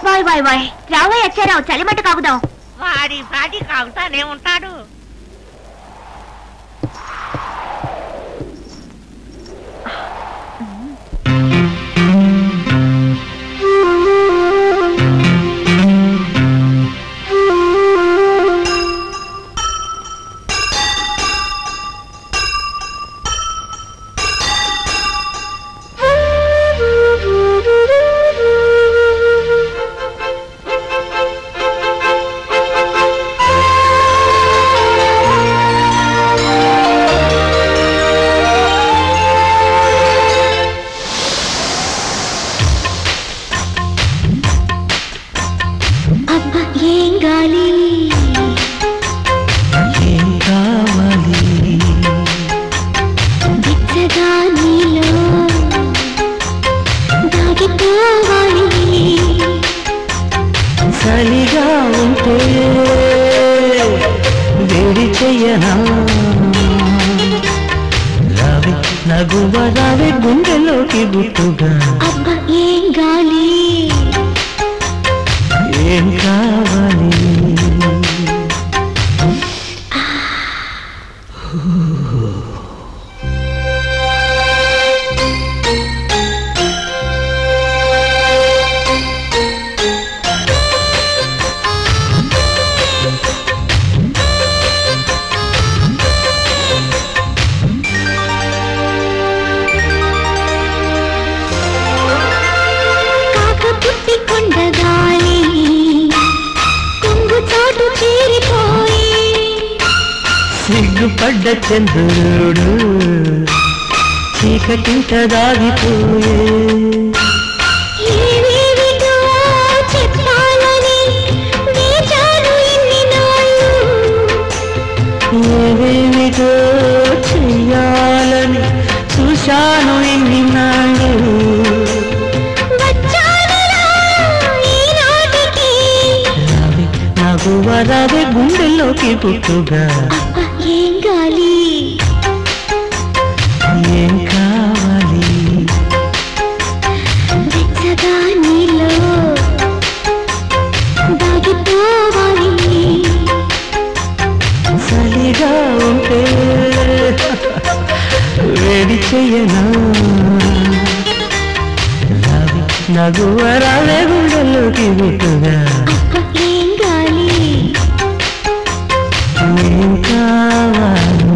వాయ్ వాయ్ వాయ్, రావయ్య వచ్చారావు, చలిమట్ట కాగుదాం. వాడి పాటి కాగుతానే ఉంటాడు. నగువరావే గుండెలోకి గుట్టుగా. అబ్బా ఏం గాలి, ఏం కావాలి? సిగ్గుపడ్డ చంద్రుడు చీకటింట దాగిపోయే. ఏవేమిటో చెయ్యాలని చూశాను ఇన్ని నాళ్ళు. నాకు వరావే గుండెల్లోకి పుట్టుగా. ఏం గాలి, ఏం కావాలి? వెచ్చగా నీలో దాగిపోవాలి. చలిగా ఉంటే వేడి చెయ్యనా? నగువరావే గుండెల్లోకి పుట్టుగా. ఏం గాలి, ఏం కావాలి?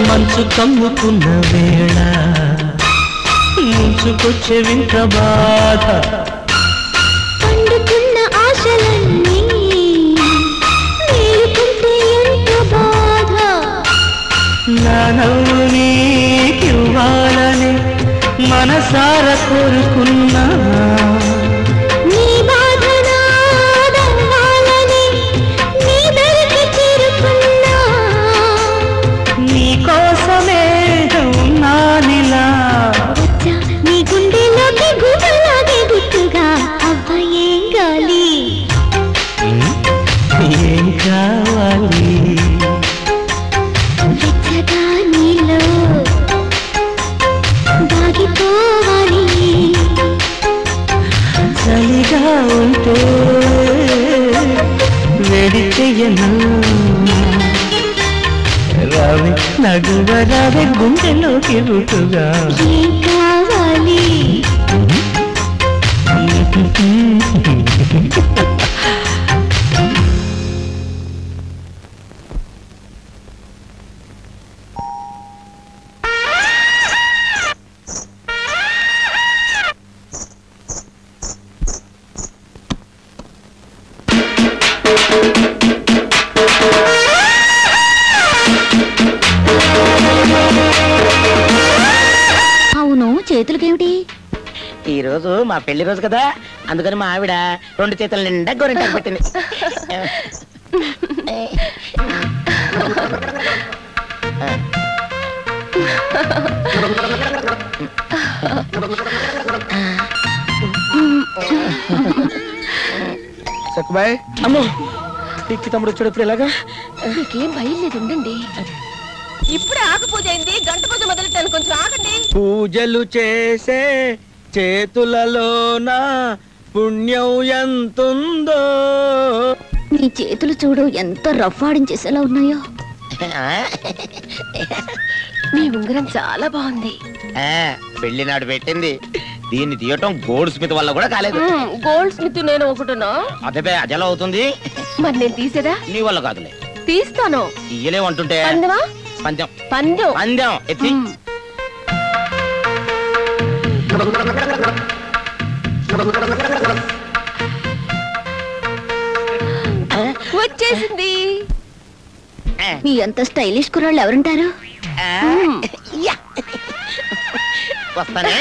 మంచు కమ్ముకున్న వేళ ముంచుకొచ్చే వింత బాధ. పండుకున్న ఆశలన్నీ మేలుకుంటే ఎంత బాధ. నా నవ్వు నీకివ్వాలని మనసార కోరుకున్నా. నీ బాధ నాదవ్వాలని నీ దరికి చేరుకున్నా. నీకోసమే ఉన్నానిలా. వచ్చా నీ గుండెలోకి గుబలాగే గుట్టుగా. అబ్బా ఏం గాలి, ఏం కావాలి? వెచ్చగా నీలో దాగిపోవాలి. చలిగా ఉంటే వేడి చెయ్యనా? రావే నగువరావే గుండెలోకి పుట్టుగా. ఏం కావాలి? ఈరోజు మా పెళ్లి రోజు కదా, అందుకని మా ఆవిడ 2 చేతుల నిండా గోరింటాకు పెట్టింది. సక్కుబాయ్, అమ్మో పిక్కి తమ్ముడు వచ్చాడు. ఇప్పుడు ఎలాగా? మీకేం భయం లేదు, ఉండండి. ఇప్పుడే ఆకు పూజ అయింది, గంట పూజ మొదలెట్టాను, కొంచెం ఆగండి. పూజలు చేసే చేతులలోన పుణ్యం ఎంతుందో. నీ చేతులు చూడు ఎంత రఫ్ ఆడించేసేలా ఉన్నాయో. మీ ఉంగరం చాలా బాగుంది. పెళ్లి నాడు పెట్టింది. దీన్ని తీయటం గోల్డ్ స్మిత్ వల్ల కూడా కాలేదు. గోల్డ్ స్మిత్ నేను ఒకటినా? అదే అదెలా అవుతుంది? మరి నేను తీసేదా? నీ వల్ల కాదులే. తీస్తాను. తీయలేమంటుంటే పందెమా? పందెం పందెం పందెం ఎత్తి. వచ్చేసింది. మీ అంత స్టైలిష్ కుర్రాళ్ళు ఎవరుంటారు? వస్తానే.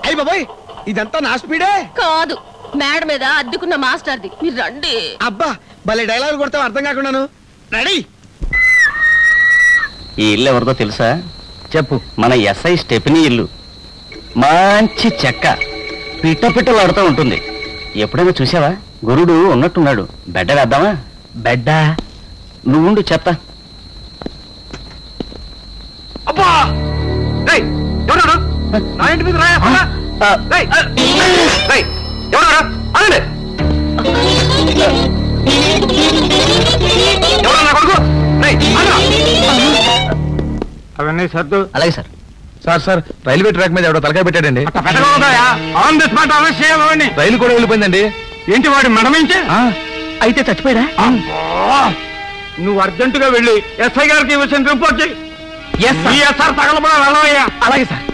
అయ్యి బాబాయ్, ఇదంతా నా స్పీడే కాదు, మేడ మీద అద్దెకున్న మాస్టర్ది. మీరు రండి. అబ్బా, భలే డైలాగ్ కొడతావు అర్థం కాకుండాను. రెడీ. ఈ ఇల్లు ఎవరిదో తెలుసా? చెప్పు. మన ఎస్ఐ స్టెఫినీ ఇల్లు. మంచి చెక్క, పిట్ట పిట్టలాడుతూ ఉంటుంది. ఎప్పుడైనా చూసావా? గురుడు ఉన్నట్టున్నాడు. బెడ్డ వేద్దామా? బెడ్డ నువ్వుండు చెప్తా. అబ్బా, నా ఇంటి మీద అవన్నీ సర్దు. అలాగే సార్. సార్ రైల్వే ట్రాక్ మీద ఎవడో తలకాయ పెట్టాడండి. రైలు కూడా వెళ్ళిపోయిందండి. ఏంటి వాడి మనమించే? అయితే చచ్చిపోయాడా? నువ్వు అర్జెంటుగా వెళ్ళి ఎస్ఐ గారికి ఈ విషయం రిపోర్ట్ చేయి. సార్ తగలబడా వెళ్ళవయ్యా. అలాగే sir.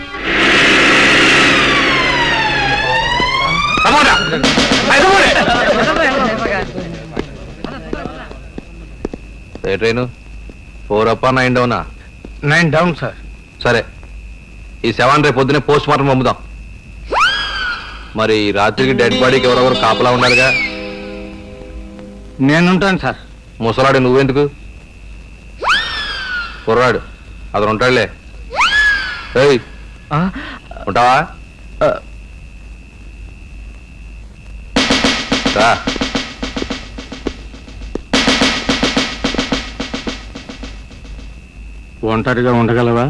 Train 4 up 9 డౌనా? 9 down sir. సరే, ఈ శవాన్ని రేపు పొద్దునే పోస్ట్ మార్టం పంపుదాం. మరి రాత్రికి డెడ్ బాడీకి ఎవరెవరు కాపలా ఉన్నారుగా? నేనుంటాను సార్. ముసలాడు నువ్వెందుకు? కుర్రాడు అతను ఉంటాడులే. ఏయ్, ఉంటావా? రా. ఒంటరిగా ఉండగలవా?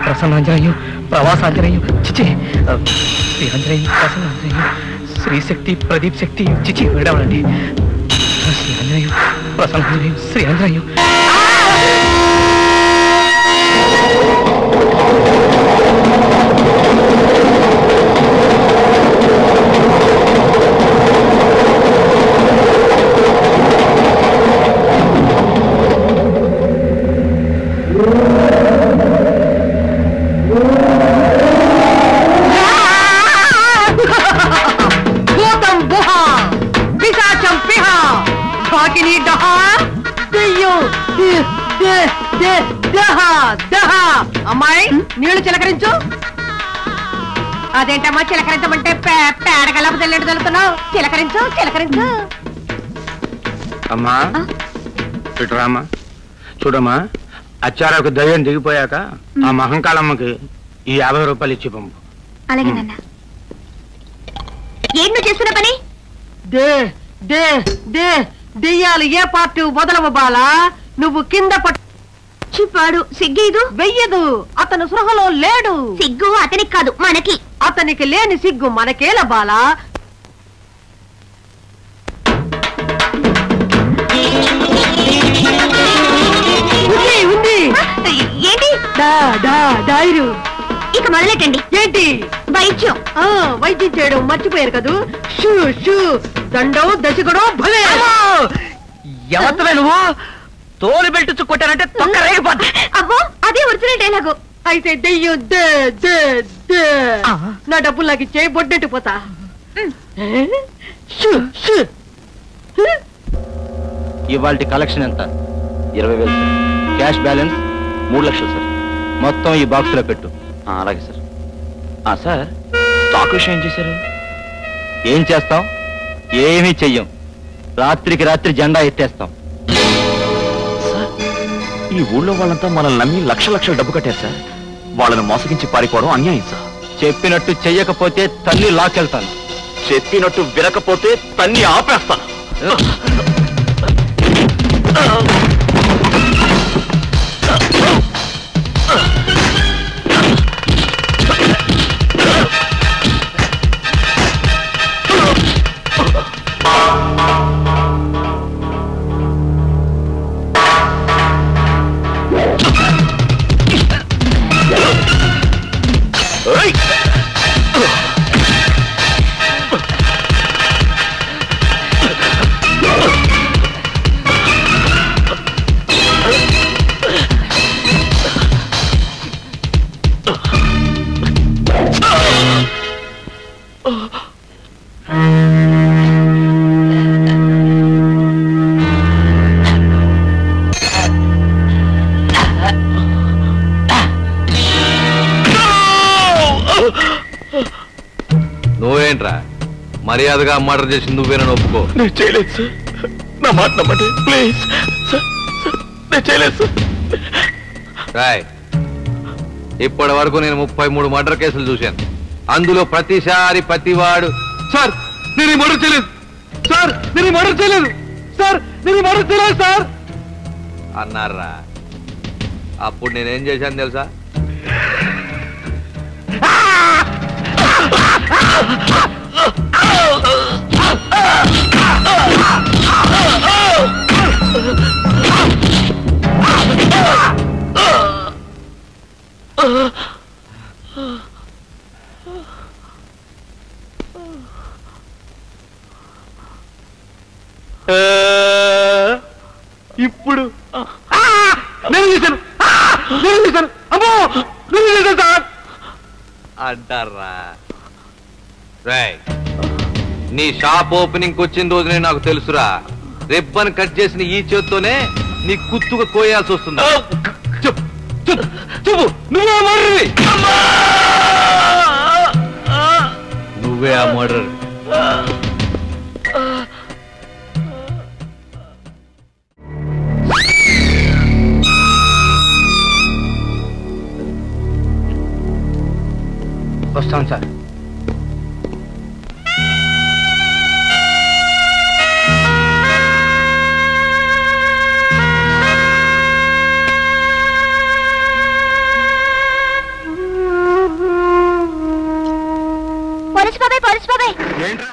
ప్రసన్నాంజనేయం, ప్రవాసాంజనేయం, చిచి శ్రీ ఆంజనేయం, ప్రసన్నాంజనేయం, శ్రీశక్తి, ప్రదీప్ శక్తి, చిచి విడవడండి. శ్రీ ఆంజనేయం, ప్రసన్నాంజనేయం, శ్రీ ఆంజనేయం. అమ్మాయి, నీళ్లు చిలకరించు. అదేంటమ్మా చిలకరించమంటే పేడగలపు తెల్లెడు తలుతున్నావు? చిలకరించు, చిలకరించు. అమ్మా ఇటురామ్మా. చూడమ్మా, అచ్చారకు దయ్యం దిగిపోయాక ఆ మహంకాళమ్మకి ఈ 50 రూపాయలు ఇచ్చి పంపు. అలాగే నాన్న. ఏం నువ్వు చేస్తున్న పని? దెయ్యాలు ఏ పార్టీ వదలవు బాలా. నువ్వు కింద పట్టు పిచ్చిపాడు సిగ్గేదు వెయ్యదు. అతను సృహలో లేడు. సిగ్గు అతనికి కాదు మనకి. అతనికి లేని సిగ్గు మనకేల బాలా. ఉంది. ఏంటి డైరు. ఇక మొదలెట్టండి. ఏంటి? వైద్యం. వైద్యం చేయడం మర్చిపోయారు కదూ. షూ షూ దండం దశకుడో భలే. ఎవతవే నువ్వు తోలు బెల్ట్ కొట్టానంటే తొక్క రేగిపోద్ది. అబ్బో అదే ఒరిజినల్ డైలాగు. అయితే దెయ్యం నా డబ్బులు నాకు ఇచ్చే బొడ్డెట్టు పోతా. ఇవాళ కలెక్షన్ ఎంత? 20,000 సార్. క్యాష్ బ్యాలెన్స్ 3 లక్షలు సార్. మొత్తం ఈ బాక్స్ లో పెట్టు. అలాగే సార్. సార్ స్టాక్ విషయం ఏం చేశారు? ఏం చేస్తాం? ఏమీ చెయ్యం. రాత్రికి రాత్రి జెండా ఎత్తేస్తాం. ఈ ఊళ్ళో వాళ్ళంతా మనల్ని నమ్మి లక్షల డబ్బు కట్టారు సార్. వాళ్ళని మోసగించి పారిపోవడం అన్యాయం సార్. చెప్పినట్టు చెయ్యకపోతే తల్లి లాకెళ్తాను. చెప్పినట్టు వినకపోతే తన్ని ఆపేస్తాను. నువ్వేంట్రా మర్యాదగా మర్డర్ చేసి నువ్వేనని ఒప్పుకో. నేను చేయలేదు సార్. నా మాట నమ్మండి ప్లీజ్ సార్. నేను చేయలేదు రాయ్. ఇప్పటి వరకు నేను 33 మర్డర్ కేసులు చూశాను. అందులో ప్రతిసారి ప్రతివాడు సార్ నేను మర్డర్ చేయలేదు సార్, నేను మర్డర్ చేయలేదు సార్, నేను మర్డర్ చేయలేదు సార్ అన్నారా. అప్పుడు నేనేం చేశాను తెలుసా? ఇప్పుడు నేను చేశాను, నేను చేశాను, అమ్మో నేను చేశాను సార్ అంటారా. రాయ్ నీ షాప్ ఓపెనింగ్ వచ్చిన రోజునే నాకు తెలుసురా. రిబ్బన్ కట్ చేసిన ఈ చేత్తోనే నీ కుత్తుగా కోయాల్సి వస్తుందా? చెప్పు చెప్పు చెప్పు. నువ్వే మర్డర్, నువ్వే ఆ మర్డర్. వస్తాను సార్. పోలీస్ బాబాయ్, పోలీస్ బాబాయ్. ఏంట్రా